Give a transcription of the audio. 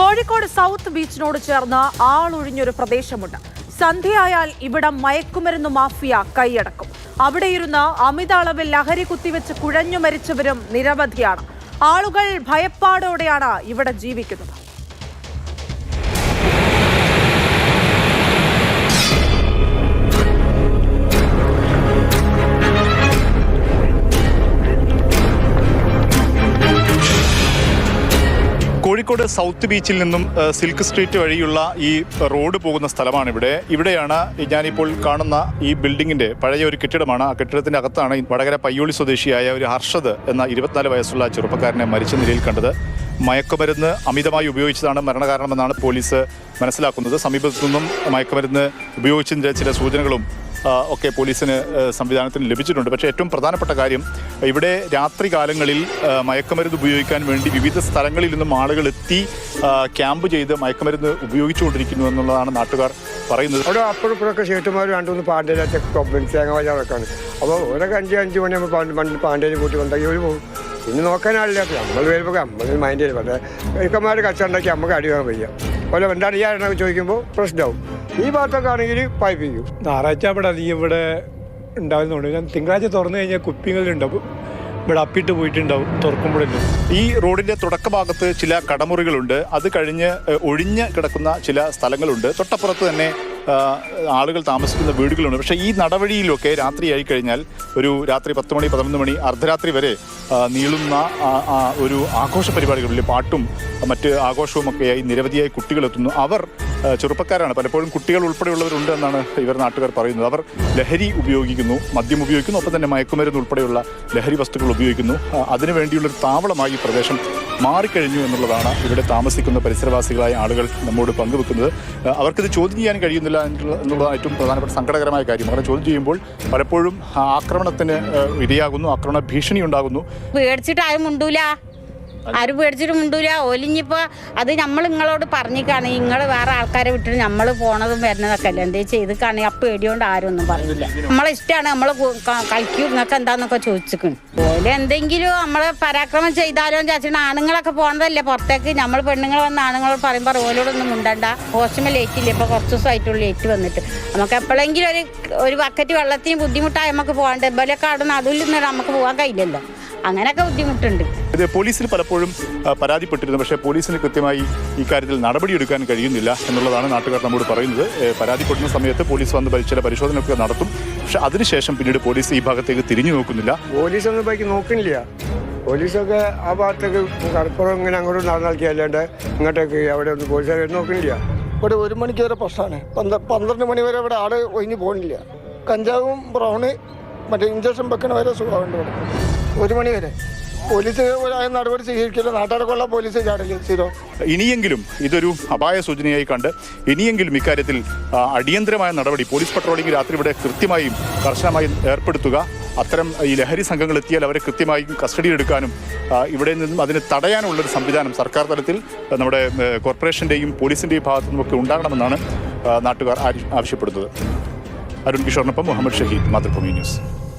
Kozhikode south ബീച്ചിനോട് ചേർന്ന് ആളൊഴിഞ്ഞൊരു പ്രദേശമുണ്ട്. സന്ധ്യയായാൽ ഇവിടം മയക്കുമരുന്ന് മാഫിയ കൈയടക്കും. അവിടെയിരുന്ന് അമിത അളവിൽ ലഹരി കുത്തിവെച്ച് കുഴഞ്ഞു മരിച്ചവരും നിരവധിയാണ്. ആളുകൾ ഭയപ്പാടോടെയാണ് ഇവിടെ ജീവിക്കുന്നത്. കോഴിക്കോട് സൗത്ത് ബീച്ചിൽ നിന്നും സിൽക്ക് സ്ട്രീറ്റ് വഴിയുള്ള ഈ റോഡ് പോകുന്ന സ്ഥലമാണ് ഇവിടെയാണ് ഞാനിപ്പോൾ കാണുന്ന ഈ ബിൽഡിങ്ങിന്റെ പഴയ ഒരു കെട്ടിടമാണ്. ആ കെട്ടിടത്തിന്റെ അകത്താണ് വടകര പയ്യോളി സ്വദേശിയായ ഒരു ഹർഷദ് എന്ന 24 വയസ്സുള്ള ചെറുപ്പക്കാരനെ മരിച്ച നിലയിൽ കണ്ടത്. മയക്കുമരുന്ന് അമിതമായി ഉപയോഗിച്ചതാണ് മരണകാരണമെന്നാണ് പോലീസ് മനസ്സിലാക്കുന്നത്. സമീപത്തു നിന്നും മയക്കുമരുന്ന് ഉപയോഗിച്ചതിൻ്റെ ചില സൂചനകളും ഒക്കെ പോലീസിന് സംവിധാനത്തിന് ലഭിച്ചിട്ടുണ്ട്. പക്ഷേ ഏറ്റവും പ്രധാനപ്പെട്ട കാര്യം, ഇവിടെ രാത്രി കാലങ്ങളിൽ മയക്കുമരുന്ന് ഉപയോഗിക്കാൻ വേണ്ടി വിവിധ സ്ഥലങ്ങളിൽ നിന്നും ആളുകൾ എത്തി ക്യാമ്പ് ചെയ്ത് മയക്കുമരുന്ന് ഉപയോഗിച്ചുകൊണ്ടിരിക്കുന്നു എന്നുള്ളതാണ് നാട്ടുകാർ പറയുന്നത്. അവിടെ അപ്പോഴൊക്കെ ചേട്ടുമാർ രണ്ടുമൂന്ന് പാണ്ഡ്യയിലൊക്കെ തേങ്ങ വച്ചാറൊക്കെയാണ്. അപ്പോൾ ഓരൊക്കെ 5 മണിയാകുമ്പോൾ പാണ്ഡ്യയിൽ കൂട്ടി കൊണ്ടാക്കി ഒരു പോകും. പിന്നെ നോക്കാനാളില്ല. നമ്മൾ വരുമ്പോൾ നമ്മൾ മൈൻഡ് ചെയ്ത് പക്ഷേ കഴിക്കന്മാർ കച്ചുണ്ടാക്കി നമുക്ക് അടിവാൻ വയ്യ. അതുപോലെ എന്താണ് ഈ ആരെണ്ണ ചോദിക്കുമ്പോൾ പ്രശ്നമാവും. ഈ ഭാഗത്തൊക്കെ ആണെങ്കിൽ പായിപ്പിക്കും. ഞായറാഴ്ച അവിടെ അധികം ഇവിടെ ഉണ്ടാകുന്നുണ്ട്. ഞാൻ തിങ്കളാഴ്ച തുറന്നു കഴിഞ്ഞാൽ കുപ്പികളുണ്ടാവും. ഇവിടെ അപ്പിട്ട് പോയിട്ടുണ്ടാവും തുറക്കുമ്പോഴല്ലോ. ഈ റോഡിന്റെ തുടക്കഭാഗത്ത് ചില കടമുറികളുണ്ട്. അത് കഴിഞ്ഞ് ഒഴിഞ്ഞ് കിടക്കുന്ന ചില സ്ഥലങ്ങളുണ്ട്. തൊട്ടപ്പുറത്ത് തന്നെ ആളുകൾ താമസിക്കുന്ന വീടുകളുണ്ട്. പക്ഷേ ഈ നടവഴിയിലൊക്കെ രാത്രിയായി കഴിഞ്ഞാൽ ഒരു രാത്രി 10 മണി 11 മണി അർദ്ധരാത്രി വരെ നീളുന്ന ഒരു ആഘോഷ പരിപാടികളിൽ പാട്ടും മറ്റ് ആഘോഷവുമൊക്കെയായി നിരവധിയായി കുട്ടികളെത്തുന്നു. അവർ ചെറുപ്പക്കാരാണ്, പലപ്പോഴും കുട്ടികൾ ഉൾപ്പെടെയുള്ളവരുണ്ട് എന്നാണ് ഇവർ നാട്ടുകാർ പറയുന്നത്. അവർ ലഹരി ഉപയോഗിക്കുന്നു, മദ്യം ഉപയോഗിക്കുന്നു, ഒപ്പം തന്നെ മയക്കുമരുന്ന് ഉൾപ്പെടെയുള്ള ലഹരി വസ്തുക്കൾ ഉപയോഗിക്കുന്നു. അതിനുവേണ്ടിയുള്ളൊരു താവളമായി ഈ പ്രദേശം മാറിക്കഴിഞ്ഞു എന്നുള്ളതാണ് ഇവിടെ താമസിക്കുന്ന പരിസരവാസികളായ ആളുകൾ നമ്മോട് പങ്കുവെക്കുന്നത്. അവർക്കിത് ചോദ്യം ചെയ്യാൻ കഴിയുന്നില്ല എന്നുള്ളതാണ് ഏറ്റവും പ്രധാനപ്പെട്ട സങ്കടകരമായ കാര്യം. അങ്ങനെ ചോദ്യം ചെയ്യുമ്പോൾ പലപ്പോഴും ആക്രമണത്തിന് ഇരയാകുന്നു, ആക്രമണ ഭീഷണി ഉണ്ടാകുന്നു. പേടിച്ചിട്ട് ആരും മുണ്ടൂല, ആരും പേടിച്ചിട്ട് മുണ്ടൂല. ഒലിഞ്ഞിപ്പോ അത് നമ്മൾ നിങ്ങളോട് പറഞ്ഞിക്കാണ്, നിങ്ങൾ വേറെ ആൾക്കാരെ വിട്ടിട്ട് നമ്മൾ പോണതും വരുന്നതൊക്കെ അല്ലേ എന്തേ ചെയ്ത് കാണി. ആ പേടിയോണ്ട് ആരും ഒന്നും പറയില്ല. നമ്മളെ ഇഷ്ടമാണ്, നമ്മൾ കളിക്കൂ, നിങ്ങൾക്ക് എന്താന്നൊക്കെ ചോദിച്ചിരിക്കണം. ഓല് എന്തെങ്കിലും നമ്മളെ പരാക്രമം ചെയ്താലോ ചാച്ചിട്ട് ആണുങ്ങളൊക്കെ പോണതല്ലേ പുറത്തേക്ക്. നമ്മൾ പെണ്ണുങ്ങൾ വന്ന് ആണുങ്ങളോട് പറയുമ്പോൾ ഓലോടൊന്നും മുണ്ടണ്ട. ഹോസ്റ്റലിൽ ലേറ്റ് ഇല്ല, ഇപ്പോൾ കുറച്ച് ദിവസമായിട്ടുള്ള ലേറ്റ് വന്നിട്ട്. നമുക്ക് എപ്പോഴെങ്കിലും ഒരു ബക്കറ്റ് വെള്ളത്തിന് ബുദ്ധിമുട്ടായി നമുക്ക് പോകാണ്ട്. ഇവരൊക്കെ അവിടെ നിന്ന് അതിൽ നിന്ന് നമുക്ക് പോകാൻ കഴിയില്ലല്ലോ. അങ്ങനെയൊക്കെ ബുദ്ധിമുട്ടുണ്ട്. ഇത് പോലീസിൽ പലപ്പോഴും പരാതിപ്പെട്ടിരുന്നു. പക്ഷേ പോലീസിന് കൃത്യമായി ഈ കാര്യത്തിൽ നടപടിയെടുക്കാൻ കഴിയുന്നില്ല എന്നുള്ളതാണ് നാട്ടുകാർ നമ്മോട് പറയുന്നത്. പരാതിപ്പെടുന്ന സമയത്ത് പോലീസ് വന്ന് ചില പരിശോധനയൊക്കെ നടത്തും. പക്ഷെ അതിനുശേഷം പിന്നീട് പോലീസ് ഈ ഭാഗത്തേക്ക് തിരിഞ്ഞു നോക്കുന്നില്ല. പോലീസൊന്നും ബാക്കി നോക്കുന്നില്ല. പോലീസൊക്കെ ആ ഭാഗത്തേക്ക് കടപ്പുറം ഇങ്ങനെ അങ്ങോട്ട് നടന്നാക്കിയല്ലാണ്ട് ഇങ്ങോട്ടേക്ക് അവിടെ ഒന്നും പോലീസുകാർ നോക്കുന്നില്ല. ഇവിടെ 1 മണിക്ക് വരെ പ്രശ്നമാണ്. 12 മണി വരെ ഇവിടെ ആള് ഒഴിഞ്ഞു പോകുന്നില്ല. കഞ്ചാവും ബ്രൗണ് മറ്റേ ഇഞ്ചക്ഷൻ വെക്കണ വരെ സുഖമുണ്ട് ഇവിടെ. 1 മണി വരെ പോലീസ് നടപടി സ്വീകരിക്കില്ല. നാട്ടുകാർക്കുള്ള പോലീസ് ചാടില്ല സ്ഥിരം. ഇനിയെങ്കിലും ഇതൊരു അപായ സൂചനയായി കണ്ട് ഇനിയെങ്കിലും ഇക്കാര്യത്തിൽ അടിയന്തരമായ നടപടി, പോലീസ് പട്രോളിംഗ് രാത്രി ഇവിടെ കൃത്യമായും കർശനമായും ഏർപ്പെടുത്തുക. അത്തരം ഈ ലഹരി സംഘങ്ങൾ എത്തിയാൽ അവരെ കൃത്യമായും കസ്റ്റഡിയിലെടുക്കാനും ഇവിടെ നിന്നും അതിന് തടയാനുള്ളൊരു സംവിധാനം സർക്കാർ തലത്തിൽ നമ്മുടെ കോർപ്പറേഷൻ്റെയും പോലീസിൻ്റെയും ഭാഗത്തു നിന്നുമൊക്കെ ഉണ്ടാകണമെന്നാണ് നാട്ടുകാർ ആവശ്യപ്പെടുന്നത്. അരുൺ കിഷോറിനൊപ്പം മുഹമ്മദ് ഷഹീദ്, മാതൃഭൂമി ന്യൂസ്.